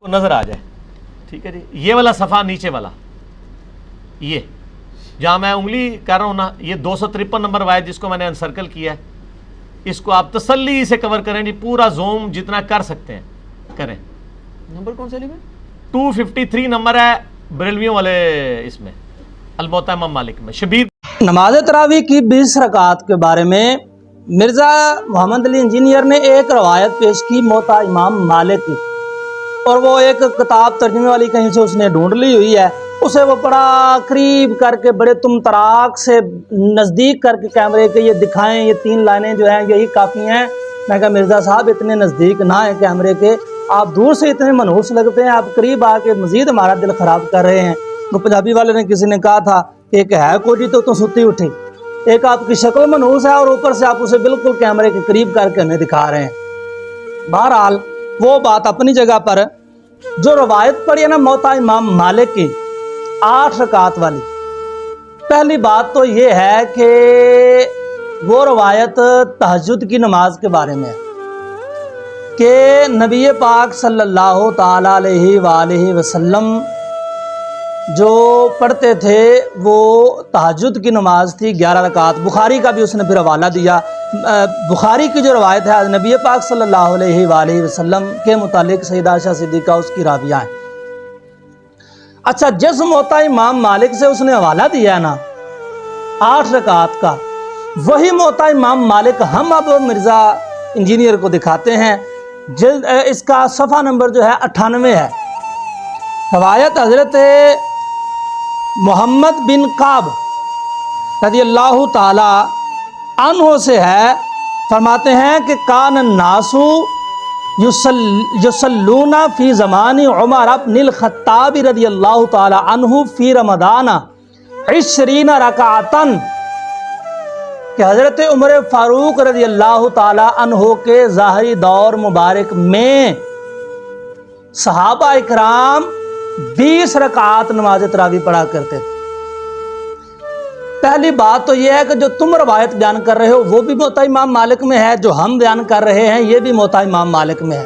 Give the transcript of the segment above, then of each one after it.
نظر آ جائے. ٹھیک ہے جی, یہ والا صفحہ نیچے والا, یہ جہاں میں انگلی کر رہا ہوں نا, یہ 253 نمبر روایت جس کو میں نے انسرکل کیا ہے, اس کو آپ تسلی سے کور کریں جی, پورا زوم جتنا کر سکتے ہیں کریں. نمبر کون سے لیے 253 نمبر ہے بریلویوں والے اس میں الموطا امام مالک میں. شبیر نماز تراویح کی 20 رکعات کے بارے میں مرزا محمد علی انجینئر نے ایک روایت پیش کی موطا امام مالک کی, اور وہ ایک کتاب ترجمے والی کہیں سے اس نے ڈھونڈ لی ہوئی ہے. اسے وہ بڑا قریب کر کے, بڑے تم تراک سے نزدیک کر کے کیمرے کے یہ دکھائیں, یہ 3 لائنیں جو ہیں یہی کافی ہیں. میں کہا مرزا صاحب اتنے نزدیک نہ ہیں کیمرے کے, آپ دور سے اتنے منحوس لگتے ہیں, آپ قریب آ کے مزید ہمارا دل خراب کر رہے ہیں. تو پنجابی والے نے کسی نے کہا تھا کہ ایک ہے کو جی تو ستی اٹھی, ایک آپ کی شکل منحوس ہے اور اوپر سے آپ اسے بالکل کیمرے کے قریب کر کے ہمیں دکھا رہے ہیں. بہرحال وہ بات اپنی جگہ پر. جو روایت پڑھی ہے نا موطا امام مالک کی 8 رکعات والی, پہلی بات تو یہ ہے کہ وہ روایت تہجد کی نماز کے بارے میں ہے کہ نبی پاک صلی اللہ تعالی علیہ وآلہ وسلم جو پڑھتے تھے وہ تہجد کی نماز تھی 11 رکعات. بخاری کا بھی اس نے پھر حوالہ دیا. بخاری کی جو روایت ہے نبی پاک صلی اللہ علیہ وآلہ وسلم کے متعلق سیدہ عائشہ صدیقہ اس کی راویہ ہیں. اچھا, جس موطا امام مالک سے اس نے حوالہ دیا ہے نا 8 رکعات کا, وہی موطا امام مالک ہم اب مرزا انجینئر کو دکھاتے ہیں. اس کا صفحہ نمبر جو ہے 98 ہے. روایت حضرت محمد بن کعب رضی اللہ تعالی عنہ سے ہے. فرماتے ہیں کہ کان الناس یصلون فی زمان عمر بن الخطاب رضی اللہ تعالی عنہ فی رمضان 20 رکعتا, کہ حضرت عمر فاروق رضی اللہ تعالی عنہ کے ظاہری دور مبارک میں صحابہ اکرام 20 رکعات نماز تراویح پڑھا کرتے تھے. پہلی بات تو یہ ہے کہ جو تم روایت بیان کر رہے ہو وہ بھی موطا امام مالک میں ہے, جو ہم بیان کر رہے ہیں یہ بھی موطا امام مالک میں ہے.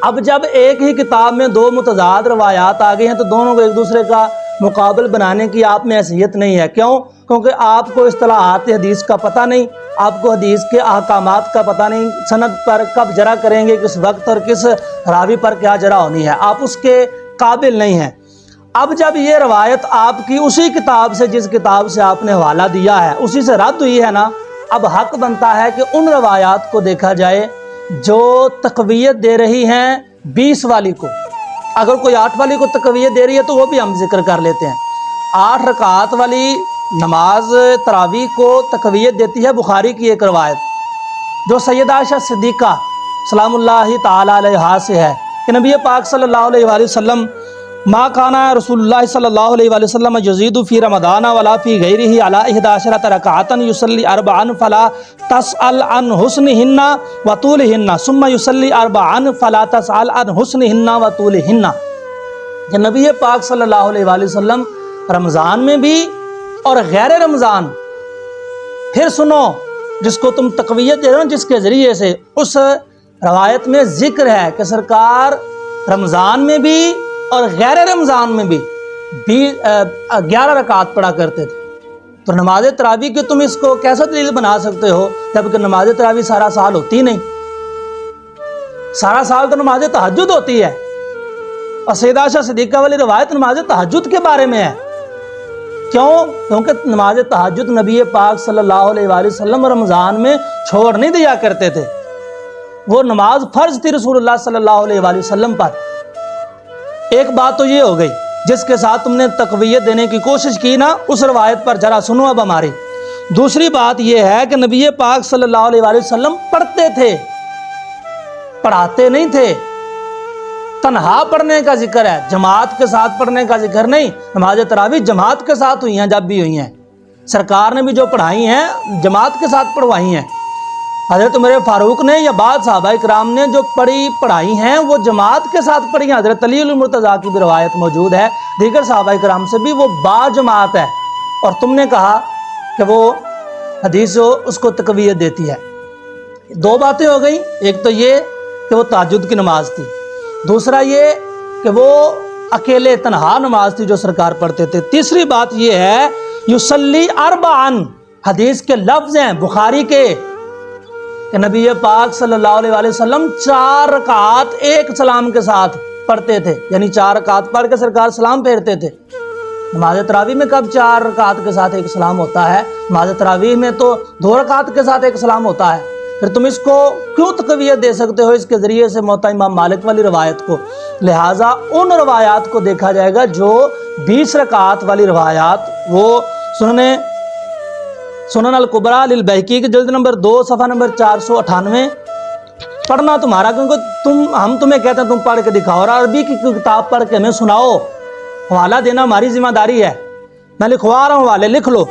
اب جب ایک ہی کتاب میں 2 متضاد روایات آ گئی ہیں تو دونوں کو ایک دوسرے کا مقابل بنانے کی آپ میں حیثیت نہیں ہے. کیوں؟ کیونکہ آپ کو اصطلاحات حدیث کا پتہ نہیں, آپ کو حدیث کے احکامات کا پتہ نہیں, سند پر کب جرح کریں گے, کس وقت اور کس راوی پر کیا جرح ہونی ہے, آپ اس کے قابل نہیں ہیں. اب جب یہ روایت آپ کی اسی کتاب سے, جس کتاب سے آپ نے حوالہ دیا ہے, اسی سے رد ہوئی ہے نا, اب حق بنتا ہے کہ ان روایات کو دیکھا جائے جو تقویت دے رہی ہیں 20 والی کو. اگر کوئی 8 والی کو تقویت دے رہی ہے تو وہ بھی ہم ذکر کر لیتے ہیں. 8 رکعات والی نماز تراویح کو تقویت دیتی ہے بخاری کی ایک روایت جو سیدہ عائشہ صدیقہ سلام اللہ تعالی علیہا سے ہے کہ نبی پاک صلی اللہ علیہ وآلہ وسلم ما کانا رسول اللہ صلی اللہ علیہ وآلہ وسلم یزید فی رمضان ولا فی غیرہ علی 11 رکعتا یصلی 4 فلا تسأل عن حسنہن وطولہن ثم یصلی 4 فلا تسأل عن حسنہن وطولہن. کہ نبی پاک صلی اللہ علیہ وآلہ وسلم رمضان میں بھی اور غیر رمضان, پھر سنو جس کو تم تقویت دے رہے ہو جس کے ذریعے سے, اس روایت میں ذکر ہے کہ سرکار رمضان میں بھی اور غیر رمضان میں بھی 11 رکعات پڑھا کرتے تھے. تو نماز تراویح کی تم اس کو کیسا دلیل بنا سکتے ہو جبکہ نماز تراویح سارا سال ہوتی نہیں, سارا سال تو نماز تہجد ہوتی ہے. اور سیدہ عائشہ صدیقہ والی روایت نماز تہجد کے بارے میں ہے. کیوں؟ کیونکہ نماز تہجد نبی پاک صلی اللہ علیہ وآلہ وسلم رمضان میں چھوڑ نہیں دیا کرتے تھے, وہ نماز فرض تھی رسول اللہ صلی اللہ علیہ وآلہ وسلم پر. ایک بات تو یہ ہو گئی جس کے ساتھ تم نے تقویت دینے کی کوشش کی نا, اس روایت پر ذرا سنو اب ہماری. دوسری بات یہ ہے کہ نبی پاک صلی اللہ علیہ وآلہ وسلم پڑھتے تھے, پڑھاتے نہیں تھے. تنہا پڑھنے کا ذکر ہے, جماعت کے ساتھ پڑھنے کا ذکر نہیں. نماز تراویح جماعت کے ساتھ ہوئی ہیں, جب بھی ہوئی ہیں سرکار نے بھی جو پڑھائی ہیں جماعت کے ساتھ پڑھوائی ہیں. حضرت عمر فاروق نے یا بعض صحابہ کرام نے جو پڑھائی ہیں وہ جماعت کے ساتھ پڑھی ہیں. حضرت علی المرتضیٰ کی بھی روایت موجود ہے, دیگر صحابہ کرام سے بھی, وہ با جماعت ہے. اور تم نے کہا کہ وہ حدیث اس کو تقویت دیتی ہے. 2 باتیں ہو گئیں, ایک تو یہ کہ وہ تہجد کی نماز تھی, دوسرا یہ کہ وہ اکیلے تنہا نماز تھی جو سرکار پڑھتے تھے۔ تیسری بات یہ ہے یصلی اربعن، حدیث کے لفظ ہیں بخاری کے کہ نبی پاک صلی اللہ علیہ وآلہ وسلم 4 رکعات ایک سلام کے ساتھ پڑھتے تھے، یعنی 4 رکعات پڑھ کے سرکار سلام پھیرتے تھے۔ نماز تراویح میں کب 4 رکعات کے ساتھ ایک سلام ہوتا ہے؟ نماز تراویح میں تو 2 رکعات کے ساتھ ایک سلام ہوتا ہے۔ پھر تم اس کو کیوں تقویت دے سکتے ہو اس کے ذریعے سے موطا امام مالک والی روایت کو؟ لہٰذا ان روایات کو دیکھا جائے گا جو 20 رکعات والی روایات، وہ سنن الکبریٰ للبیہقی کی جلد نمبر 2 صفحہ نمبر 498 پڑھنا تمہارا، کیونکہ ہم تمہیں کہتے ہیں تم پڑھ کے دکھاؤ، اور عربی کی کتاب پڑھ کے ہمیں سناؤ، حوالہ دینا ہماری ذمہ داری ہے۔ میں لکھوا رہا ہوں حوالے، لکھ لو۔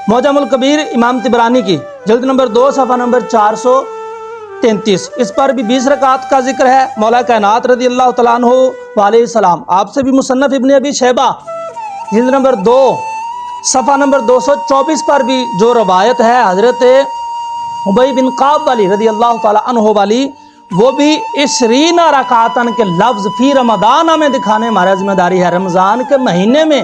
معجم الکبیر امام طبرانی کی جلد نمبر 2 صفحہ نمبر 433، اس پر بھی 20 رکعت کا ذکر ہے۔ مولا کائنات رضی اللہ تعالیٰ عنہ وعلیہ السلام آپ سے بھی مصنف ابن ابی شیبہ جلد نمبر 2 صفحہ نمبر 224 پر بھی جو روایت ہے حضرت ابی بن کعب والی رضی اللہ تعالیٰ عنہ والی، وہ بھی 20 رکعتن کے لفظ فی رمضان ہمیں دکھانے ہمارا ذمہ داری ہے۔ رمضان کے مہینے میں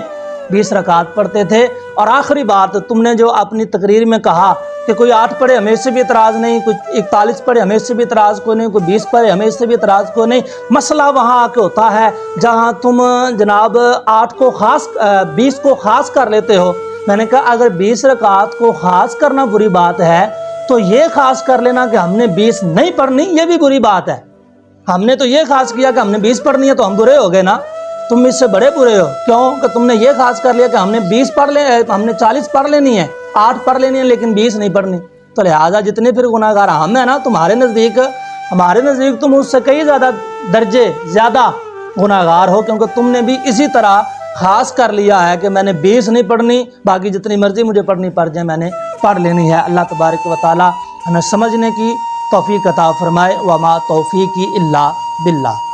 20 رکعت پڑھتے تھے۔ اور آخری بات، تم نے جو اپنی تقریر میں کہا کہ کوئی 8 پڑھے ہمیں اس سے بھی اعتراض نہیں، کوئی 41 پڑھے ہمیں اس سے بھی اعتراض کوئی نہیں، کوئی 20 پڑھے ہمیں اس سے بھی اعتراض کوئی نہیں، مسئلہ وہاں آ کے ہوتا ہے جہاں تم جناب 20 کو خاص کر لیتے ہو۔ میں نے کہا اگر 20 رکعت کو خاص کرنا بری بات ہے تو یہ خاص کر لینا کہ ہم نے 20 نہیں پڑھنی یہ بھی بری بات ہے۔ ہم نے تو یہ خاص کیا کہ ہم نے 20 پڑھنی ہے تو ہم برے ہو گئے نا، تم اس سے بڑے برے ہو۔ کیوں کہ تم نے یہ خاص کر لیا کہ ہم نے 20 پڑھ لے، ہم نے 40 پڑھ لینی ہے، 8 پڑھ لینی ہے لیکن 20 نہیں پڑھنی۔ تو لہٰذا جتنے پھر گناہ گار ہم ہیں نا، تمہارے نزدیک تم اس سے کئی زیادہ درجے زیادہ گناہ گار ہو، کیونکہ تم نے بھی اسی طرح خاص کر لیا ہے کہ میں نے 20 نہیں پڑھنی، باقی جتنی مرضی مجھے پڑھنی پڑ جائے میں نے پڑھ لینی ہے۔ اللہ تبارک و تعالی ہمیں سمجھنے کی توفیق عطا فرمائے۔ وما توفیقی الا باللہ۔